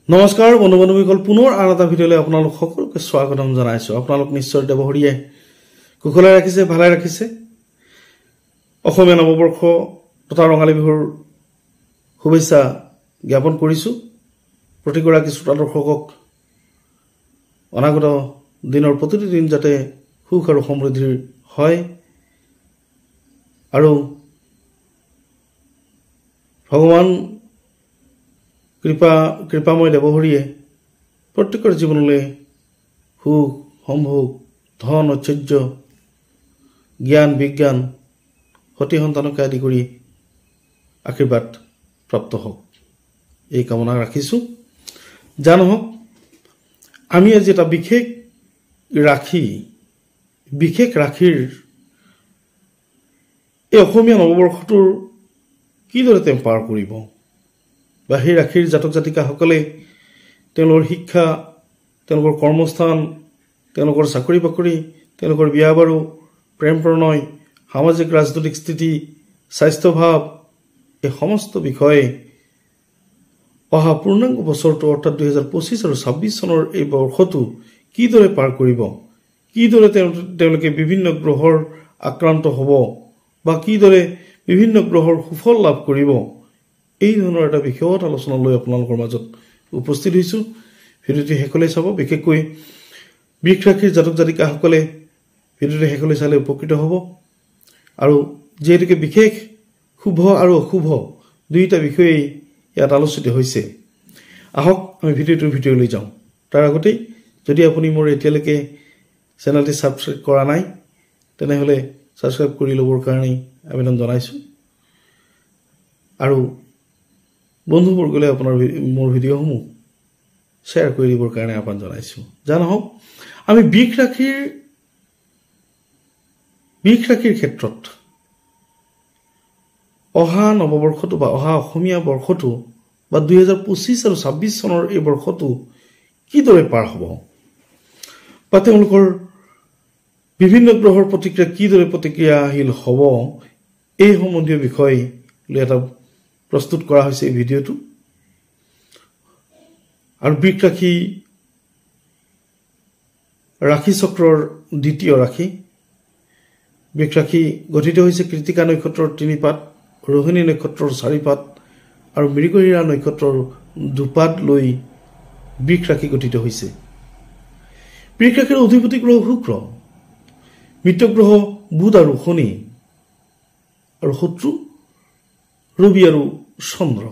নমস্কাৰ বন্ধু বান্ধৱীসকল, পুনৰ আন এটা ভিডিঅ'লৈ আপোনালোক সকলোকে স্বাগতম জনাইছো। আপোনালোক নিশ্চয় দেৱহৰিয়ে কুশলে ৰাখিছে, ভালে ৰাখিছে। অসমীয়া নৱবৰ্ষ তথা ৰঙালী বিহুৰ শুভেচ্ছা জ্ঞাপন কৰিছো প্ৰতিগৰাকী শ্ৰোতা দৰ্শকক। অনাগত দিনৰ প্ৰতিটো দিন যাতে সুখ আৰু সমৃদ্ধিৰ হয় আৰু ভগৱান কৃপাময় দেৱহৰিয়ে প্ৰত্যেকৰ জীৱনলৈ সুখ, সম্ভোগ, ধন, ঐশ্বৰ্য, জ্ঞান, বিজ্ঞান, সতী সন্তানকে আদি কৰি আশীৰ্বাদ প্ৰাপ্ত হওক, এই কামনা ৰাখিছোঁ। যা নহওক, আমি আজি এটা বিশেষ ৰাশিৰ এই অসমীয়া নৱবৰ্ষটোৰ কিদৰে তেওঁ পাৰ কৰিব বা সেই ৰাশিৰ জাতক জাতিকাসকলে তেওঁলোকৰ শিক্ষা, তেওঁলোকৰ কৰ্মস্থান, তেওঁলোকৰ চাকৰি বাকৰি, তেওঁলোকৰ বিয়া বাৰু, প্ৰেম প্ৰণয়, সামাজিক ৰাজনৈতিক স্থিতি, স্বাস্থ্যভাৱ, এই সমস্ত বিষয়ে অহা পূৰ্ণাংগ বছৰটো অৰ্থাৎ 2025 আৰু 26 চনৰ এই বৰ্ষটো কিদৰে পাৰ কৰিব, কিদৰে তেওঁলোকে বিভিন্ন গ্ৰহৰ আক্ৰান্ত হ'ব বা কিদৰে বিভিন্ন গ্ৰহৰ সুফল লাভ কৰিব, এই ধৰণৰ এটা বিষয়ত আলোচনা লৈ আপোনালোকৰ মাজত উপস্থিত হৈছোঁ। ভিডিঅ'টি শেষলৈ চাব। বিশেষকৈ বৃষ ৰাশিৰ জাতক জাতিকাসকলে ভিডিঅ'টি শেষলৈ চালে উপকৃত হ'ব। আৰু যিহেতুকে বিশেষ শুভ আৰু অশুভ দুয়োটা বিষয়েই ইয়াত আলোচিত হৈছে, আহক আমি ভিডিঅ'লৈ যাওঁ। তাৰ আগতেই যদি আপুনি মোৰ এতিয়ালৈকে চেনেলটি ছাবস্ক্ৰাইব কৰা নাই তেনেহ'লে ছাবস্ক্ৰাইব কৰি ল'বৰ কাৰণেই আবেদন জনাইছোঁ আৰু বন্ধুবৰ্গলৈ আপোনাৰ মোৰ ভিডিঅ'সমূহ শ্বেয়াৰ কৰি দিবৰ কাৰণে আহ্বান জনাইছোঁ। যা নহওক, আমি বৃষ ৰাশিৰ ক্ষেত্ৰত অহা নৱবৰ্ষটো বা অহা অসমীয়া বৰ্ষটো বা 2025 আৰু 26 চনৰ এই বৰ্ষটো কিদৰে পাৰ হ'ব বা তেওঁলোকৰ বিভিন্ন গ্ৰহৰ প্ৰতিক্ৰিয়া কিদৰে প্ৰতিক্ৰিয়াশীল হ'ব, এই সম্বন্ধীয় বিষয় লৈ এটা প্ৰস্তুত কৰা হৈছে এই ভিডিঅ'টো। আৰু বৃষ ৰাশি চক্ৰৰ দ্বিতীয় ৰাশি। বৃষ ৰাশি গঠিত হৈছে কৃতিকা নক্ষত্ৰৰ 3 পাত, ৰোহিণী নক্ষত্ৰৰ 4 পাত আৰু মৃগশিৰা নক্ষত্ৰৰ 2 পাত লৈ বৃষ ৰাশি গঠিত হৈছে। বৃষ ৰাশিৰ অধিপতি গ্ৰহ শুক্ৰ, মিত্ৰ গ্ৰহ বুধ আৰু শনি, আৰু শত্ৰু ৰবি আৰু চন্দ্ৰ।